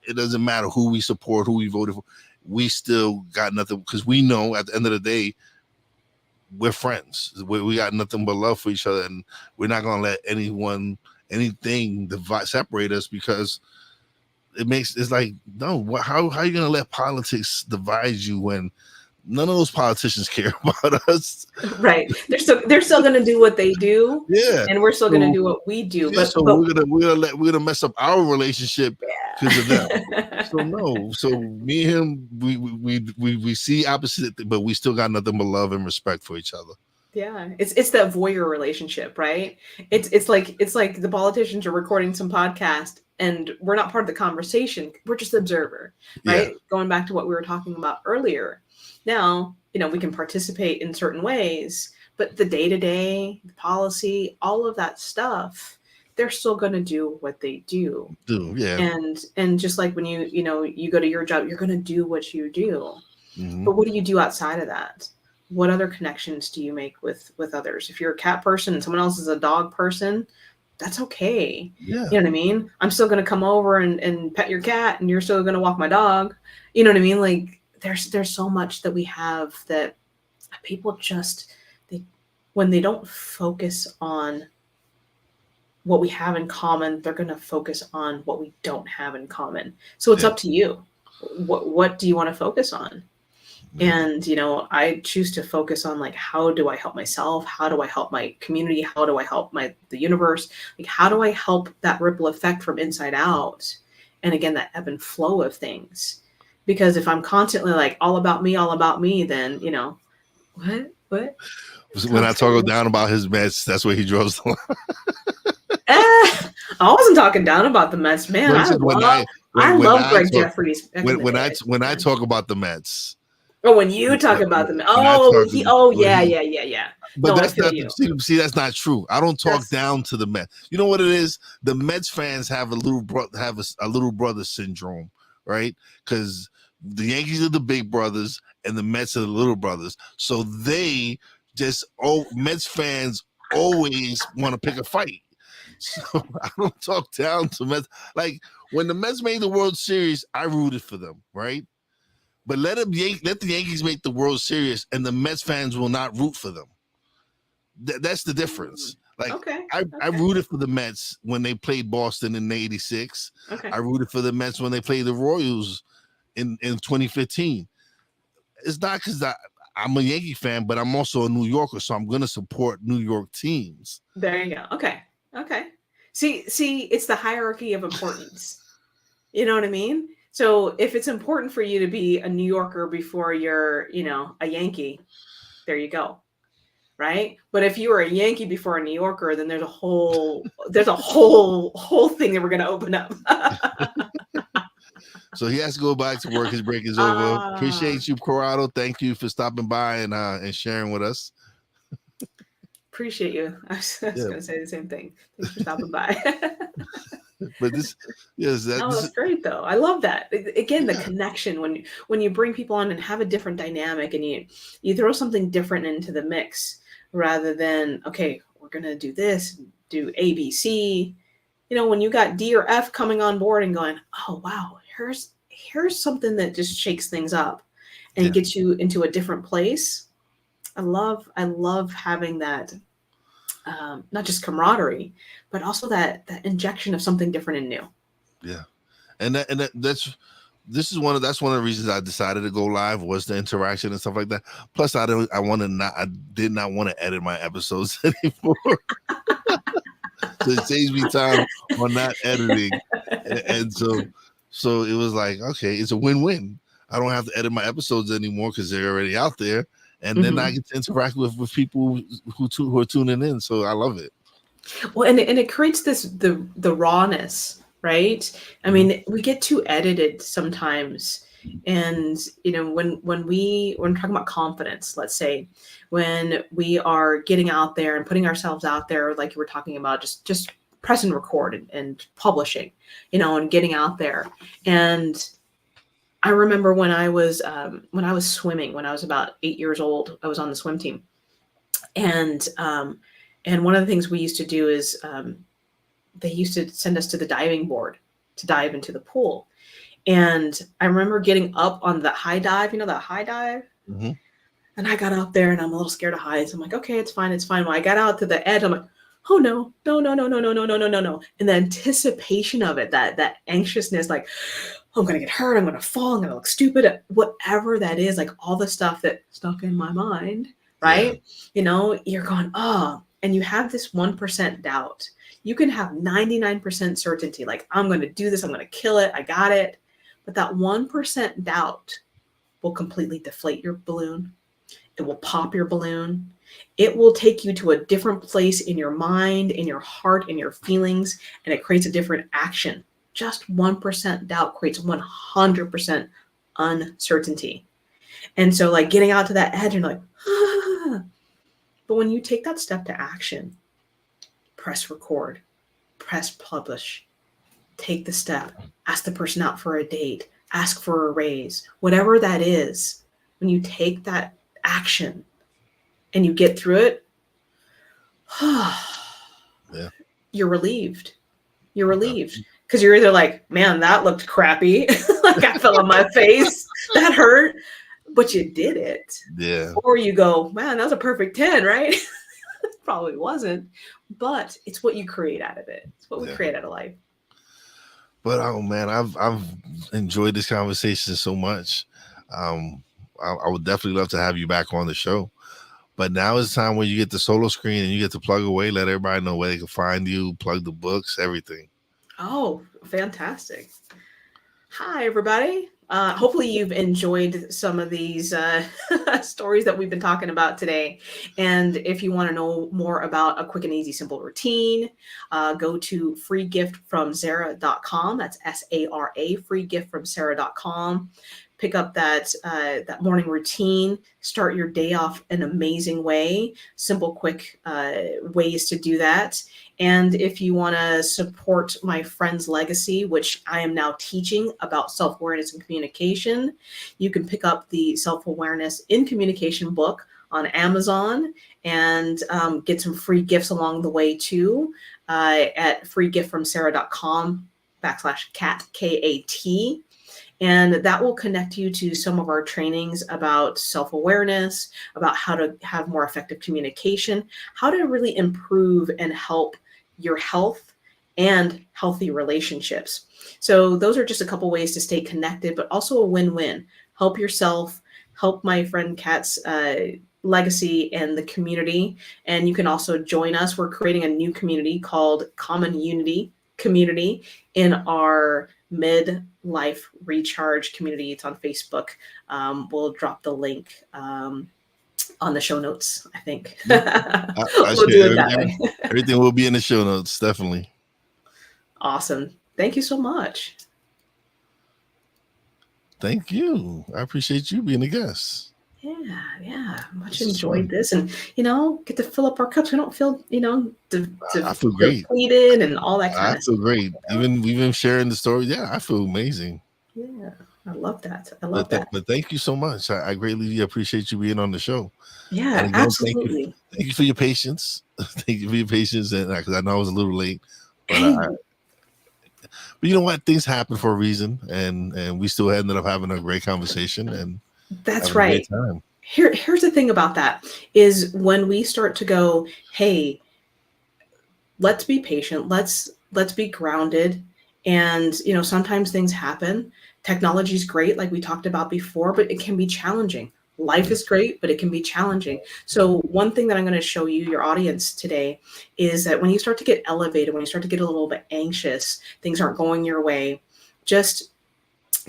It doesn't matter who we support, who we voted for. We still got nothing because we know at the end of the day we're friends. We got nothing but love for each other, and we're not gonna let anything divide separate us because it's like no. How are you gonna let politics divide you when none of those politicians care about us? Right. They're still going to do what they do, Yeah. and we're still going to So do what we do. yeah. So But we're gonna mess up our relationship because of them. So yeah. no. So me and him, we see opposite, but we still got nothing but love and respect for each other. Yeah, it's that voyeur relationship, right? It's like the politicians are recording some podcast and we're not part of the conversation. We're just the observer, Yeah. right? Going back to what we were talking about earlier. Now, we can participate in certain ways, but the day-to-day, the policy, all of that stuff, they're still going to do what they do. Do yeah. And just like when you go to your job, you're going to do what you do. Hmm. But what do you do outside of that? what other connections do you make with others? If you're a cat person and someone else is a dog person, that's okay. Yeah. You know what I mean? I'm still going to come over and pet your cat, and you're still going to walk my dog. You know what I mean? Like there's so much that we have that people just, when they don't focus on what we have in common, they're going to focus on what we don't have in common. So it's up to you. What do you want to focus on? And, you know, I choose to focus on, like, how do I help myself? How do I help my community? How do I help the universe? Like, how do I help that ripple effect from inside out? And again, that ebb and flow of things. Because if I'm constantly like all about me, then, you know, what? When I talk down about his Mets, that's where he draws the line. I wasn't talking down about the Mets, man. I love Greg Jeffries. When I talk about the Mets. Oh, when you talk about them. Yeah. But that's not see, that's not true. I don't talk down to the Mets. You know what it is? The Mets fans have a little brother syndrome, right? Because the Yankees are the big brothers and the Mets are the little brothers. So they just Mets fans always want to pick a fight. So I don't talk down to Mets. Like when the Mets made the World Series, I rooted for them, right? But let the Yankees make the World Series, and the Mets fans will not root for them. That's the difference. Like I rooted for the Mets when they played Boston in '86. I rooted for the Mets when they played the Royals in 2015. It's not because I'm a Yankee fan, but I'm also a New Yorker, so I'm going to support New York teams. There you go. Okay. See, it's the hierarchy of importance. You know what I mean? So if it's important for you to be a New Yorker before you're, you know, a Yankee, there you go. Right? But if you were a Yankee before a New Yorker, then there's a whole thing that we're going to open up. So he has to go back to work. His break is over. Appreciate you, Corrado. Thank you for stopping by and sharing with us. Appreciate you. I was going to say the same thing. Thanks for stopping by. But that's great though. I love that. Again, the connection when you bring people on and have a different dynamic, and you throw something different into the mix rather than, okay, we're gonna do this, do A, B, C. You know, when you got D or F coming on board and going, oh wow, here's something that just shakes things up and gets you into a different place. I love having that. Not just camaraderie, but also that injection of something different and new. Yeah, that's one of the reasons I decided to go live, was the interaction and stuff like that. Plus, I did not want to edit my episodes anymore, so it saves me time on not editing, and so it was like, okay, it's a win-win. I don't have to edit my episodes anymore because they're already out there. And then I get to interact with people who are tuning in. So I love it. Well, and it creates the rawness, right? I mean, we get too edited sometimes. And, you know, when we're talking about confidence, let's say, when we are getting out there and putting ourselves out there, like you were talking about, just press and record and publishing, you know, and getting out there. And I remember when I was swimming, when I was about 8 years old, I was on the swim team. And one of the things we used to do is they used to send us to the diving board to dive into the pool. And I remember getting up on the high dive, you know, that high dive. Mm-hmm. And I got up there and I'm a little scared of heights. I'm like, okay, it's fine. When I got out to the edge, I'm like, oh no. And the anticipation of it, that anxiousness, like, I'm going to get hurt. I'm going to fall. I'm going to look stupid. Whatever that is, like all the stuff that stuck in my mind, right? Yeah. You know, you're going, oh, and you have this 1% doubt. You can have 99% certainty. Like, I'm going to do this. I'm going to kill it. I got it. But that 1% doubt will completely deflate your balloon. It will pop your balloon. It will take you to a different place in your mind, in your heart, in your feelings, and it creates a different action. Just 1% doubt creates 100% uncertainty. And so, like, getting out to that edge, you're like, ah. But when you take that step to action, press record, press publish, take the step, ask the person out for a date, ask for a raise, whatever that is, when you take that action, and you get through it, Yeah. you're relieved. You're relieved because you're either like, man, that looked crappy. Like I fell on my face. That hurt, but you did it. Yeah. Or you go, man, that was a perfect 10, right? Probably wasn't, but it's what you create out of it. It's what we Yeah. create out of life. But oh man, I've enjoyed this conversation so much. Um, I would definitely love to have you back on the show. But now is the time when you get the solo screen and you get to plug away, let everybody know where they can find you, plug the books, everything. Oh, fantastic. Hi, everybody. Hopefully, you've enjoyed some of these stories that we've been talking about today. And if you want to know more about a quick and easy, simple routine, go to freegiftfromsara.com. That's SARA, freegiftfromsara.com. Pick up that morning routine. Start your day off an amazing way. Simple, quick ways to do that. And if you want to support my friend's legacy, which I am now teaching about self-awareness and communication, you can pick up the Self-Awareness in Communication book on Amazon and get some free gifts along the way too at freegiftfromsara.com/cat, K-A-T. And that will connect you to some of our trainings about self-awareness, about how to have more effective communication, how to really improve and help your health and healthy relationships. So those are just a couple ways to stay connected, but also a win-win. Help yourself, help my friend Kat's legacy and the community. And you can also join us. We're creating a new community called Common Unity Community in our midlife recharge community. It's on Facebook. We'll drop the link on the show notes, I think. We'll do it that way. Everything will be in the show notes, definitely. Awesome. Thank you so much. Thank you. I appreciate you being a guest. Yeah. Much This is enjoyed fun. this, and get to fill up our cups. We don't feel, I feel great. depleted and all that I kind of feel stuff. great. Even sharing the story. Yeah, I feel amazing. Yeah, I love that. I But love that. but thank you so much. I greatly appreciate you being on the show. And Yeah, again, absolutely. thank you for your patience. Thank you for your patience, and because I know I was a little late, but Hey, but you know what? Things happen for a reason, and we still ended up having a great conversation and that's having a great right. time. Here's the thing about that is when we start to go, hey, let's be patient, let's be grounded, and sometimes things happen. Technology is great, like we talked about before, but it can be challenging. Life is great, but it can be challenging. So one thing that I'm going to show you, your audience, today is that when you start to get elevated, when you start to get a little bit anxious, things aren't going your way, just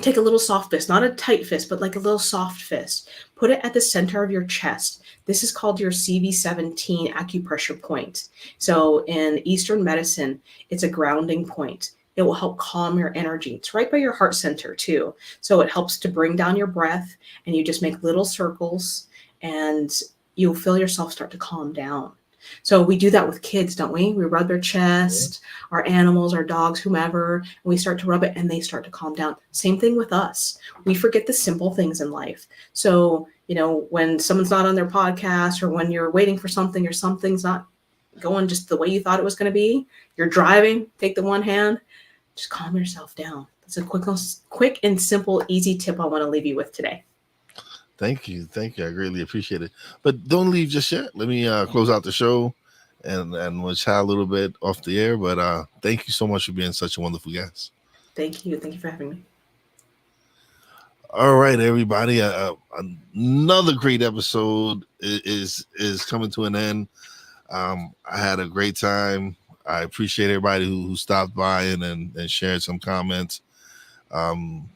take a little soft fist, not a tight fist, but like a little soft fist. Put it at the center of your chest. This is called your CV17 acupressure point. So in Eastern medicine, it's a grounding point. It will help calm your energy. It's right by your heart center too. So it helps to bring down your breath, and you just make little circles and you'll feel yourself start to calm down. So we do that with kids, don't we? We rub their chest, our animals, our dogs, whomever, and we start to rub it and they start to calm down. Same thing with us. We forget the simple things in life. So, when someone's not on their podcast, or when you're waiting for something, or something's not going just the way you thought it was going to be, you're driving, take the one hand, just calm yourself down. That's a quick and simple, easy tip I want to leave you with today. Thank you. I greatly appreciate it. But don't leave just yet. Let me close out the show, and we'll chat a little bit off the air. But thank you so much for being such a wonderful guest. Thank you. Thank you for having me. All right, everybody. Another great episode is coming to an end. I had a great time. I appreciate everybody who stopped by and shared some comments. Um,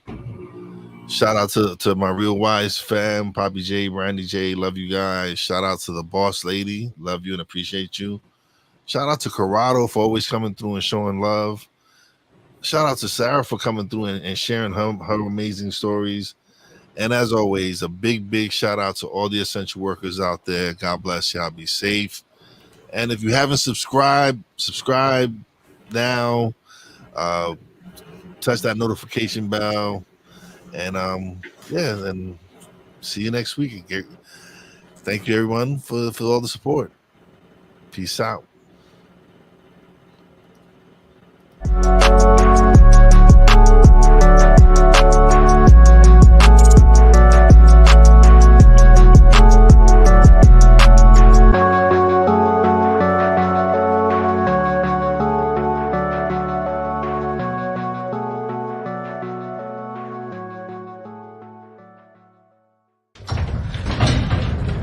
Shout out to my real wise fam, Poppy J, Brandy J, love you guys. Shout out to the boss lady, love you and appreciate you. Shout out to Corrado for always coming through and showing love. Shout out to Sarah for coming through and sharing her amazing stories. And as always, a big shout out to all the essential workers out there. God bless y'all. Be safe. And if you haven't subscribe now. Uh, Touch that notification bell. And yeah, and see you next week. Thank you, everyone, for all the support. Peace out.